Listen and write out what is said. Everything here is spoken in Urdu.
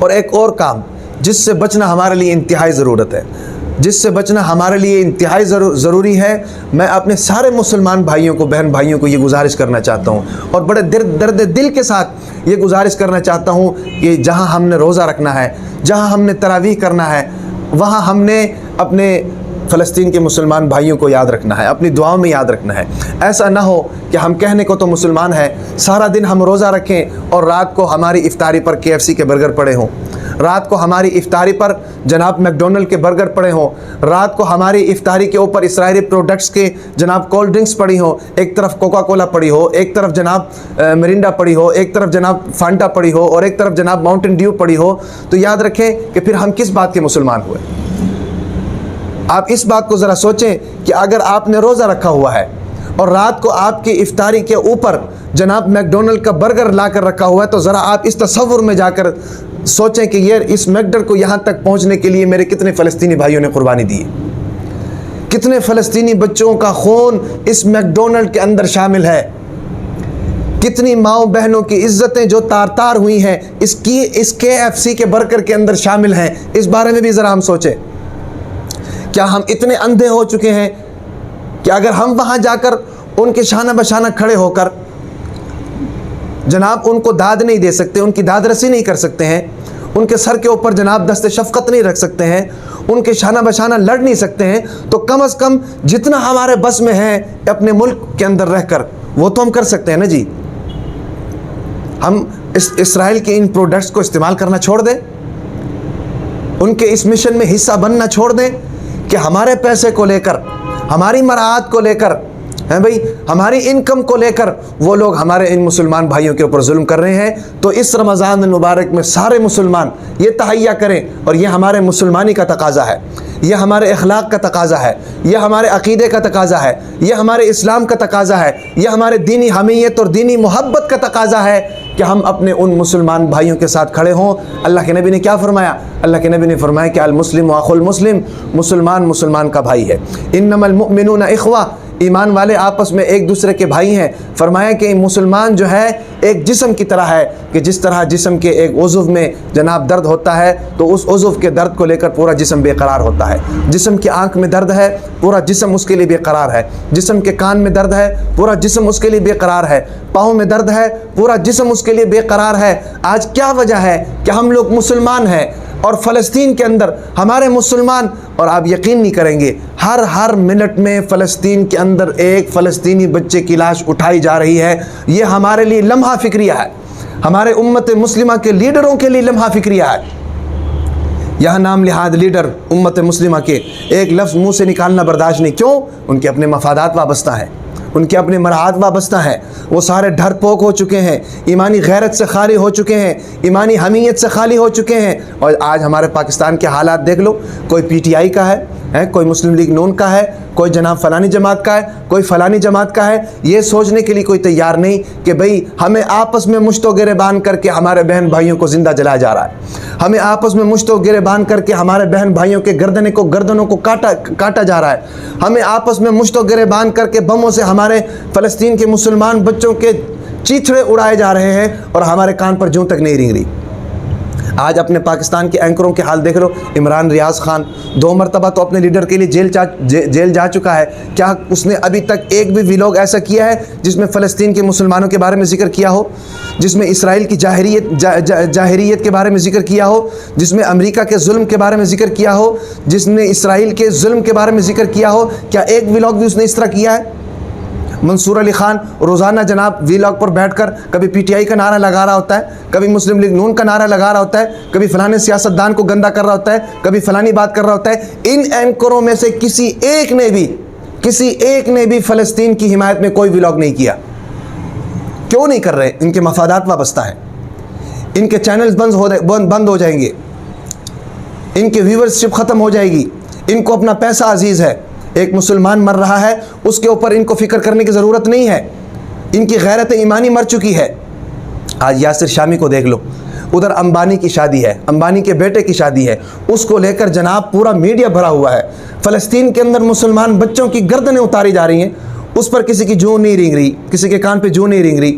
اور ایک اور کام جس سے بچنا ہمارے لیے انتہائی ضرورت ہے، جس سے بچنا ہمارے لیے انتہائی ضروری ہے، میں اپنے سارے مسلمان بھائیوں کو، بہن بھائیوں کو یہ گزارش کرنا چاہتا ہوں اور بڑے درد دل کے ساتھ یہ گزارش کرنا چاہتا ہوں کہ جہاں ہم نے روزہ رکھنا ہے، جہاں ہم نے تراویح کرنا ہے، وہاں ہم نے اپنے فلسطین کے مسلمان بھائیوں کو یاد رکھنا ہے، اپنی دعاؤں میں یاد رکھنا ہے۔ ایسا نہ ہو کہ ہم کہنے کو تو مسلمان ہیں، سارا دن ہم روزہ رکھیں اور رات کو ہماری افطاری پر KFC کے برگر پڑے ہوں، رات کو ہماری افطاری پر جناب میکڈونلڈ کے برگر پڑے ہوں، رات کو ہماری افطاری کے اوپر اسرائیلی پروڈکٹس کے جناب کولڈ ڈرنکس پڑی ہوں، ایک طرف کوکا کولا پڑی ہو، ایک طرف جناب مرینڈا پڑی ہو، ایک طرف جناب فانٹا پڑی ہو اور ایک طرف جناب ماؤنٹن ڈیو پڑی ہو، تو یاد رکھیں کہ پھر ہم کس بات کے مسلمان ہوئے۔ آپ اس بات کو ذرا سوچیں کہ اگر آپ نے روزہ رکھا ہوا ہے اور رات کو آپ کی افطاری کے اوپر جناب میکڈونلڈ کا برگر لا کر رکھا ہوا ہے، تو ذرا آپ اس تصور میں جا کر سوچیں کہ یہ اس میکڈر کو یہاں تک پہنچنے کے لیے میرے کتنے فلسطینی بھائیوں نے قربانی دی ہے، کتنے فلسطینی بچوں کا خون اس میکڈونلڈ کے اندر شامل ہے، کتنی ماؤں بہنوں کی عزتیں جو تار تار ہوئی ہیں اس KFC کے برگر کے اندر شامل ہیں۔ اس بارے میں بھی ذرا ہم سوچیں۔ کیا ہم اتنے اندھے ہو چکے ہیں کہ اگر ہم وہاں جا کر ان کے شانہ بشانہ کھڑے ہو کر جناب ان کو داد نہیں دے سکتے، ان کی داد رسی نہیں کر سکتے ہیں، ان کے سر کے اوپر جناب دست شفقت نہیں رکھ سکتے ہیں، ان کے شانہ بشانہ لڑ نہیں سکتے ہیں، تو کم از کم جتنا ہمارے بس میں ہے اپنے ملک کے اندر رہ کر وہ تو ہم کر سکتے ہیں نا جی۔ ہم اسرائیل کے ان پروڈکٹس کو استعمال کرنا چھوڑ دیں، ان کے اس مشن میں حصہ بننا چھوڑ دیں کہ ہمارے پیسے کو لے کر، ہماری مراعات کو لے کر، بھائی ہماری انکم کو لے کر وہ لوگ ہمارے ان مسلمان بھائیوں کے اوپر ظلم کر رہے ہیں۔ تو اس رمضان المبارک میں سارے مسلمان یہ تہیہ کریں، اور یہ ہمارے مسلمانی کا تقاضا ہے، یہ ہمارے اخلاق کا تقاضا ہے، یہ ہمارے عقیدے کا تقاضا ہے، یہ ہمارے اسلام کا تقاضا ہے، یہ ہمارے دینی حمیت اور دینی محبت کا تقاضا ہے کہ ہم اپنے ان مسلمان بھائیوں کے ساتھ کھڑے ہوں۔ اللہ کے نبی نے کیا فرمایا؟ اللہ کے نبی نے فرمایا کہ المسلم اخو المسلم، مسلمان مسلمان کا بھائی ہے۔ انما المؤمنون اخوہ، ایمان والے آپس میں ایک دوسرے کے بھائی ہیں۔ فرمایا کہ مسلمان جو ہے ایک جسم کی طرح ہے، کہ جس طرح جسم کے ایک عضو میں جناب درد ہوتا ہے تو اس عضو کے درد کو لے کر پورا جسم بے قرار ہوتا ہے۔ جسم کی آنکھ میں درد ہے، پورا جسم اس کے لیے بے قرار ہے۔ جسم کے کان میں درد ہے، پورا جسم اس کے لیے بے قرار ہے۔ پاؤں میں درد ہے، پورا جسم اس کے لیے بے قرار ہے۔ آج کیا وجہ ہے کہ ہم لوگ مسلمان ہیں اور فلسطین کے اندر ہمارے مسلمان، اور آپ یقین نہیں کریں گے ہر منٹ میں فلسطین کے اندر ایک فلسطینی بچے کی لاش اٹھائی جا رہی ہے۔ یہ ہمارے لیے لمحہ فکریہ ہے، ہمارے امت مسلمہ کے لیڈروں کے لیے لمحہ فکریہ ہے۔ یہاں نام نہاد لیڈر امت مسلمہ کے ایک لفظ منہ سے نکالنا برداشت نہیں، کیوں؟ ان کے اپنے مفادات وابستہ ہیں، ان کے اپنے مراعات وابستہ ہیں، وہ سارے ڈر پوک ہو چکے ہیں، ایمانی غیرت سے خالی ہو چکے ہیں، ایمانی حمیت سے خالی ہو چکے ہیں۔ اور آج ہمارے پاکستان کے حالات دیکھ لو، کوئی PTI کا ہے، کوئی مسلم لیگ نون کا ہے، کوئی جناب فلانی جماعت کا ہے، کوئی فلانی جماعت کا ہے، یہ سوچنے کے لیے کوئی تیار نہیں کہ بھئی ہمیں آپس میں مشت و گریبان کر کے ہمارے بہن بھائیوں کو زندہ جلایا جا رہا ہے، ہمیں آپس میں مشت و گریبان کر کے ہمارے بہن بھائیوں کے گردنوں کو کاٹا جا رہا ہے، ہمیں آپس میں مشت و گریبان کر کے بموں سے ہمارے فلسطین کے مسلمان بچوں کے چیتھڑے اڑائے جا رہے ہیں اور ہمارے کان پر جوں تک نہیں رینگ رہی۔ آج اپنے پاکستان کے اینکروں کے حال دیکھ لو، عمران ریاض خان 2 مرتبہ تو اپنے لیڈر کے لیے جیل جا چکا ہے، کیا اس نے ابھی تک ایک بھی ویلوگ ایسا کیا ہے جس میں فلسطین کے مسلمانوں کے بارے میں ذکر کیا ہو، جس میں اسرائیل کی جاہریت کے بارے میں ذکر کیا ہو، جس میں امریکہ کے ظلم کے بارے میں ذکر کیا ہو، جس نے اسرائیل کے ظلم کے بارے میں ذکر کیا ہو؟ کیا ایک ویلوگ بھی اس نے اس طرح کیا ہے؟ منصور علی خان روزانہ جناب ویلاگ پر بیٹھ کر کبھی PTI کا نعرہ لگا رہا ہوتا ہے، کبھی مسلم لیگ نون کا نعرہ لگا رہا ہوتا ہے، کبھی فلانے سیاستدان کو گندا کر رہا ہوتا ہے، کبھی فلانی بات کر رہا ہوتا ہے۔ ان اینکروں میں سے کسی ایک نے بھی فلسطین کی حمایت میں کوئی ویلاگ نہیں کیا۔ کیوں نہیں کر رہے؟ ان کے مفادات وابستہ ہیں، ان کے چینلز بند ہو جائیں گے، ان کے ویورشپ ختم ہو جائے گی، ان کو اپنا پیسہ عزیز ہے۔ ایک مسلمان مر رہا ہے، اس کے اوپر ان کو فکر کرنے کی ضرورت نہیں ہے، ان کی غیرت ایمانی مر چکی ہے۔ آج یاسر شامی کو دیکھ لو، ادھر امبانی کی شادی ہے، امبانی کے بیٹے کی شادی ہے، اس کو لے کر جناب پورا میڈیا بھرا ہوا ہے۔ فلسطین کے اندر مسلمان بچوں کی گردنیں اتاری جا رہی ہیں، اس پر کسی کی جوں نہیں رینگ رہی، کسی کے کان پہ جوں نہیں رینگ رہی۔